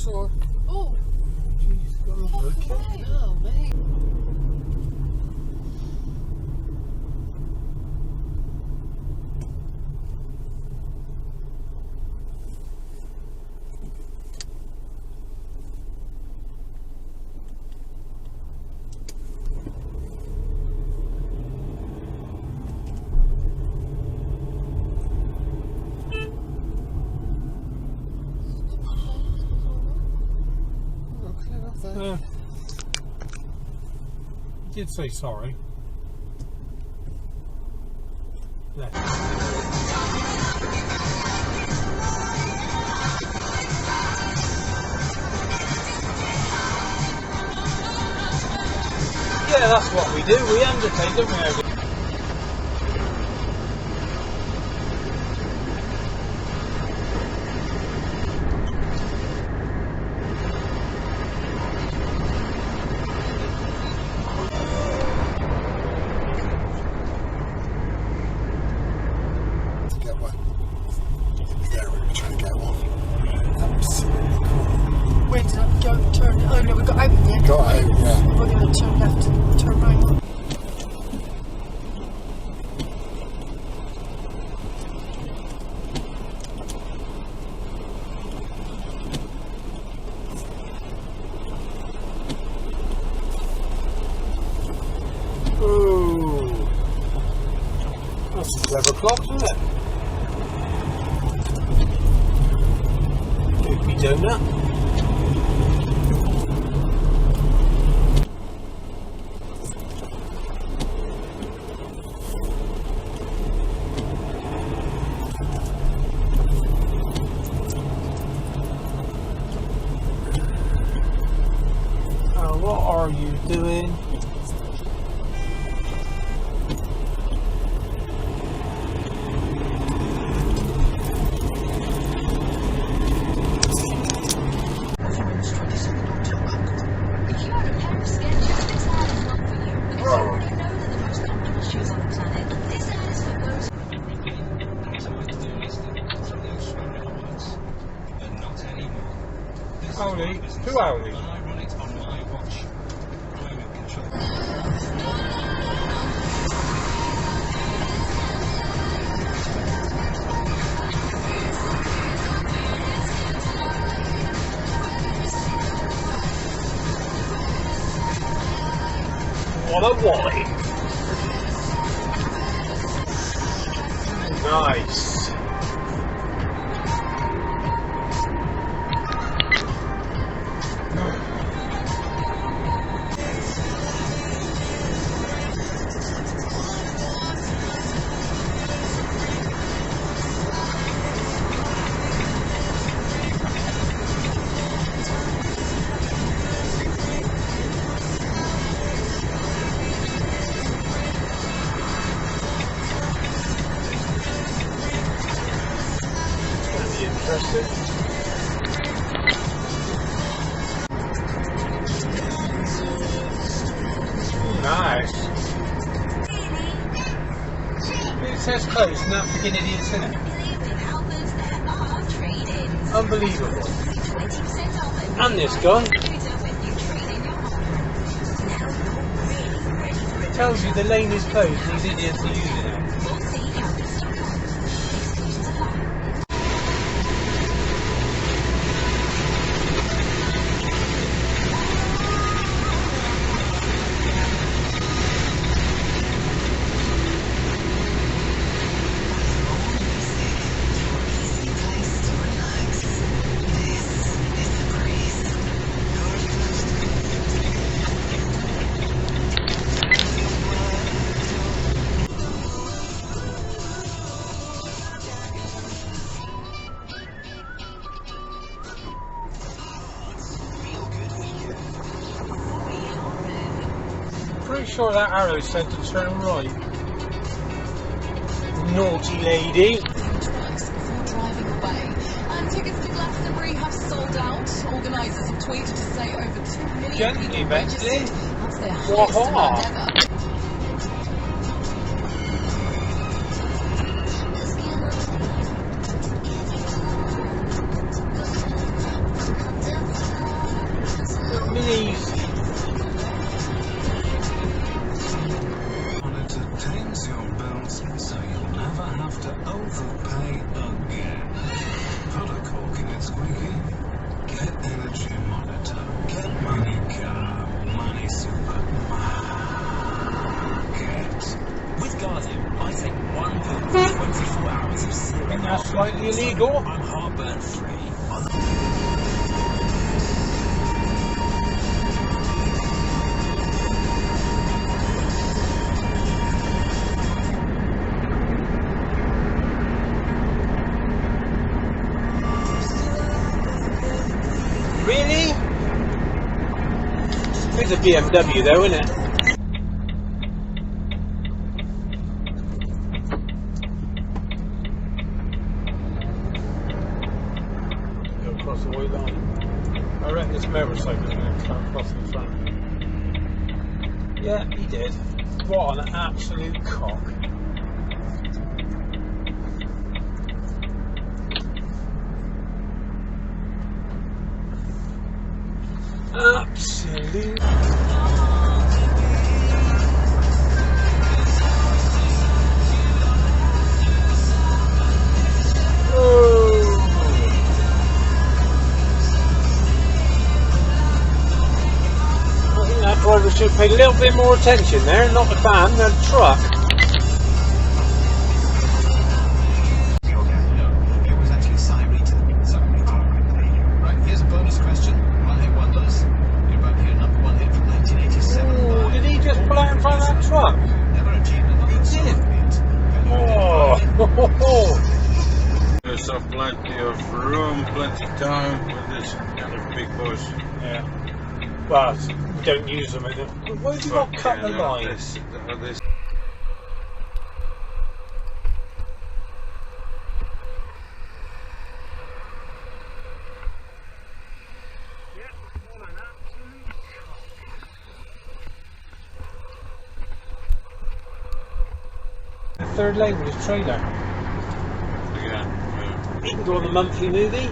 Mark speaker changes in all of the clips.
Speaker 1: saw.
Speaker 2: Oh,
Speaker 1: Jeez, God, okay.
Speaker 2: oh, mate.
Speaker 1: Did say sorry. Left. Yeah, that's what we do. We undertake, don't we?
Speaker 2: Wait, don't turn. Oh no, we got out there.
Speaker 3: Got out, yeah.
Speaker 2: We're going to turn left and turn right.
Speaker 1: Ooh. That's a clever clock, isn't it? Doopy donut. What are you doing? Howdy? Who howdy? What a wally! Nice. Interesting. Nice. It says closed, and that's beginning of the internet. Unbelievable. And this guy tells you the lane is closed and these idiots are using it. Pretty sure that arrow said to turn right. Naughty lady.
Speaker 4: Trucks before driving away. And tickets to Glastonbury have sold out. Organisers have tweeted to say over 2 million
Speaker 1: Gently,
Speaker 4: people
Speaker 1: Bentley.
Speaker 4: registered. That's their highest demand ever.
Speaker 3: Wiki, get energy monitor, get money car, money supermarket.
Speaker 5: With Guardian, I take one pill for 24 hours of zero.
Speaker 1: And that's slightly illegal.
Speaker 5: I'm heartburn free.
Speaker 1: Really? It's a BMW though, isn't it? Go across the white line. I reckon this motorcycle is going to come across the front. Yeah, he did. What an absolute cock. Absolute. I think that driver should pay a little bit more attention there, not the van, the truck.
Speaker 3: No, it was actually Cyrita. Right, here's a bonus question. One-hit wonders. You're about to hear number one hit from 1987.
Speaker 1: Oh, did he just pull out in front of that truck?
Speaker 3: Never achieved a number
Speaker 1: Oh,
Speaker 6: There's plenty of room, plenty of time with this kind of big boys.
Speaker 1: yeah. Well, we don't use them. Why have you not cut the line?
Speaker 6: This.
Speaker 1: The third lane with his trailer.
Speaker 6: Again,
Speaker 1: He can go on the monthly movie.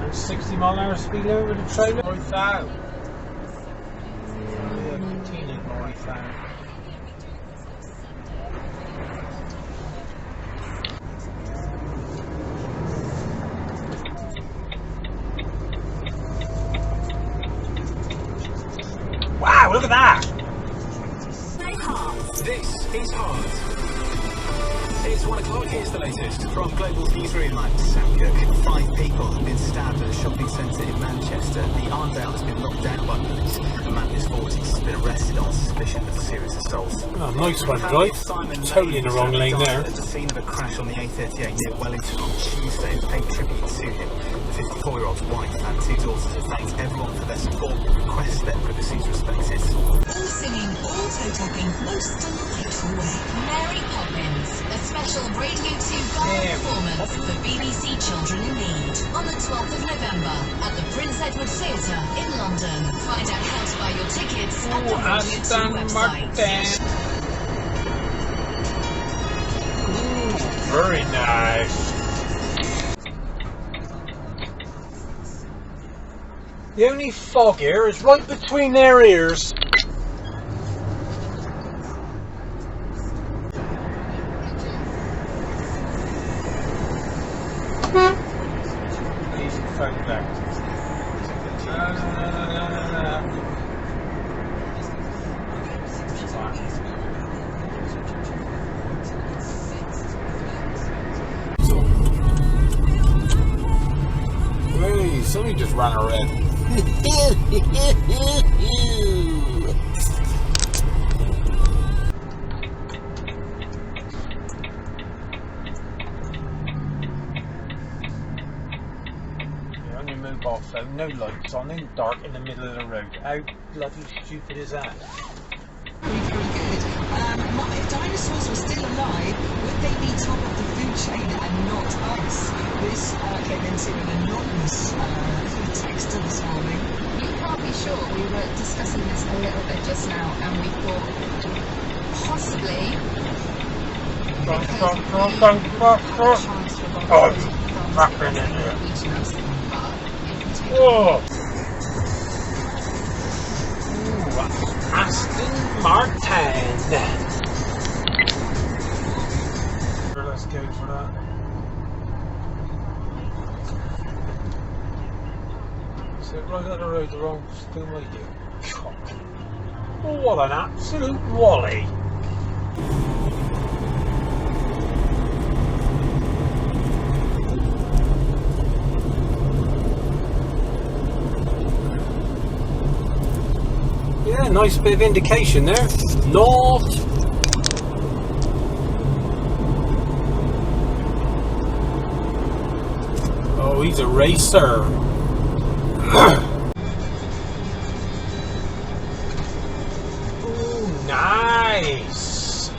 Speaker 1: And 60-mile-an-hour speed limit with a trailer. 40,000. Yeah, 40,000. Wow, look at that!
Speaker 5: This is Hard. It's 1 o'clock, here's the latest from Global's newsroom. I'm Sam Cook. 5 people have been stabbed at a shopping centre in Manchester. The Arndale has been locked down by police. A man in his 40s has been arrested on suspicion of serious assault.
Speaker 1: Oh, nice one, right? Totally in the wrong lane there.
Speaker 5: At the scene of a crash on the A38 near Wellington on Tuesday and paid tribute to him. The 54-year-old's wife and 2 daughters have thanked everyone for their support and request their privacy is respected.
Speaker 4: All singing, all toe-tapping, most delightful way. Mary Poppins, a special Radio 2 gala performance for BBC Children in Need. On the 12th of November at the Prince Edward Theatre in London. Find out how to buy your tickets at the Radio 2 website.
Speaker 1: Very nice. The only fog here is right between their ears. Easy phone back. Hey, somebody just ran a red. You're on your mobile phone, no lights on, in dark in the middle of the road. How bloody stupid is that?
Speaker 7: Very good. If dinosaurs were still alive, would they be top of the food chain and not us? This came into an anonymous texter this morning.
Speaker 8: You can't be sure. We were discussing this a little bit just now, and we thought possibly
Speaker 1: Fucking idiot. Whoa! Ooh, Aston Martin. Let's go for that. it right up the road the wrong still way you. Cock. What an absolute wally. Yeah, nice bit of indication there. North. Oh, he's a racer. Ooh, nice.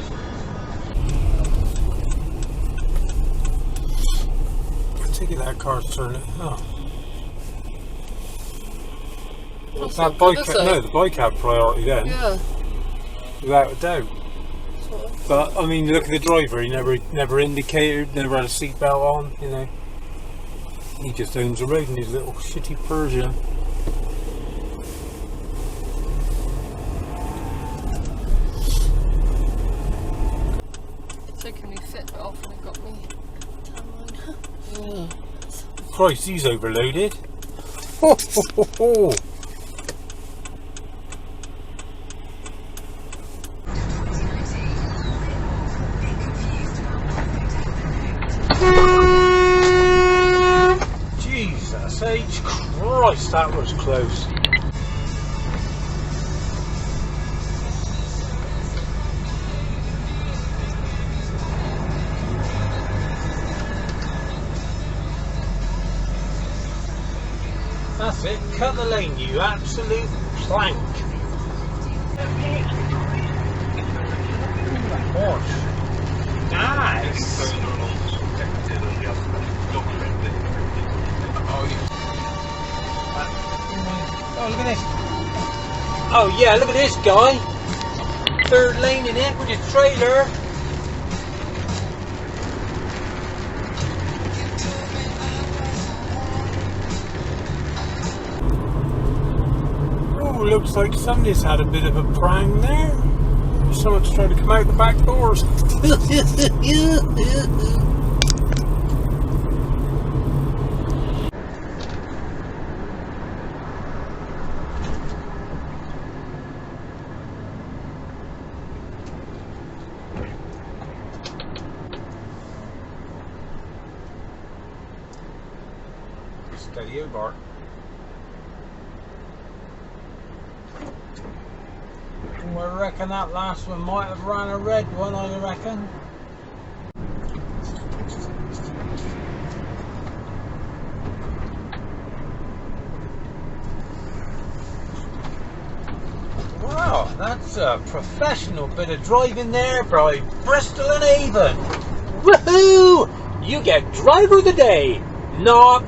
Speaker 1: I take it that car's turning. Oh. That bike, no, the bike had priority then.
Speaker 2: Yeah.
Speaker 1: Without a doubt. But I mean, look at the driver. He never indicated, never had a seatbelt on. You know, he just owns the road in his little shitty Persia.
Speaker 2: Taking me fit off and it got me tan line.
Speaker 1: Christ, he's overloaded. Ho, ho, ho, ho. Jesus H. Christ, that was close. That's it, cut the lane, you absolute plank. Horse. Nice. Oh, look at this. Oh yeah, look at this guy. Third lane in it with his trailer. Oh, looks like somebody's had a bit of a prank there. Someone's trying to come out the back doors. Steady out, Bart. I reckon that last one might have ran a red one, I reckon. Wow, that's a professional bit of driving there by Bristol and Avon. Woohoo! You get driver of the day. Not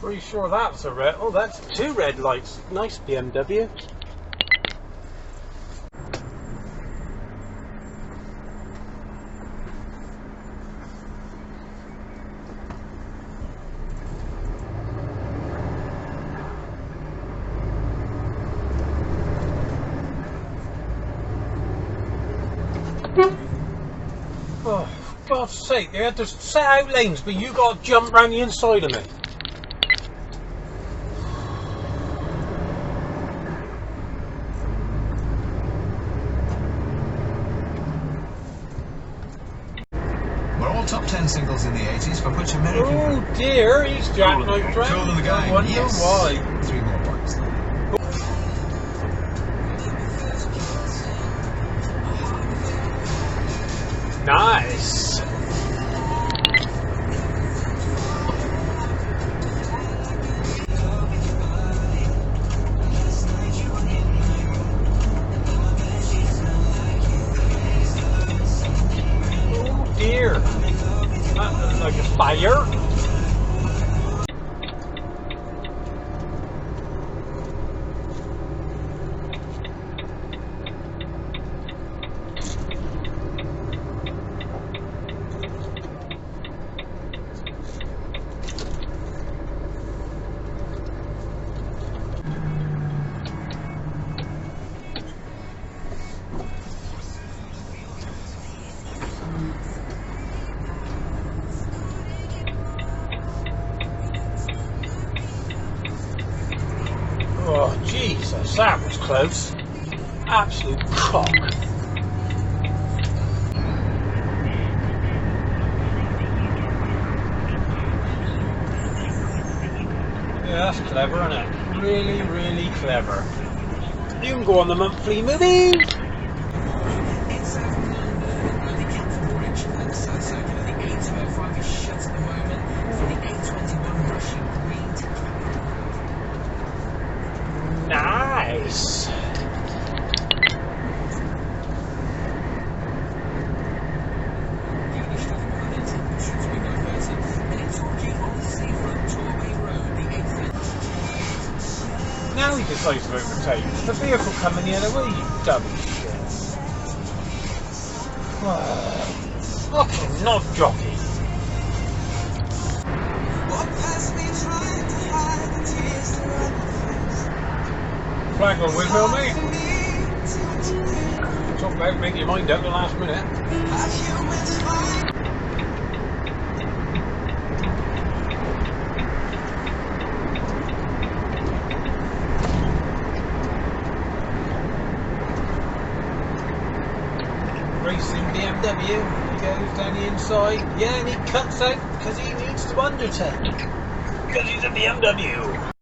Speaker 1: pretty sure that's a red. Oh, that's two red lights. Nice BMW. Oh, for God's sake, they had to set out lanes, but you got to jump round the inside of me.
Speaker 3: Top 10 singles in the 80s for which American...
Speaker 1: Oh dear, he's jackknifed
Speaker 3: Cool in the
Speaker 1: I
Speaker 3: Gang.
Speaker 1: wonder
Speaker 3: Yes.
Speaker 1: why.
Speaker 3: 3 more points then.
Speaker 1: Nice. Oh dear. That looks like a fire. Jesus, that was close. Absolute cock. Yeah, that's clever, isn't it? Really, really clever. You can go on the monthly movies.
Speaker 5: It's from London, the Catford Bridge, circular, the 805 is shut at the moment for the 821 rushing green to
Speaker 1: Nice.
Speaker 5: the English traffic behind it should be diverted. And in Torquay on the seafront, Torquay Road, the 8th.
Speaker 1: Now he decides to overtake. The vehicle coming the other way, you dumb shit. I cannot jockey. Flag on windmill, mate. Talk about making your mind up the last minute. Racing BMW, he goes down the inside, yeah, and he cuts out because he needs to undertake. Because he's a BMW.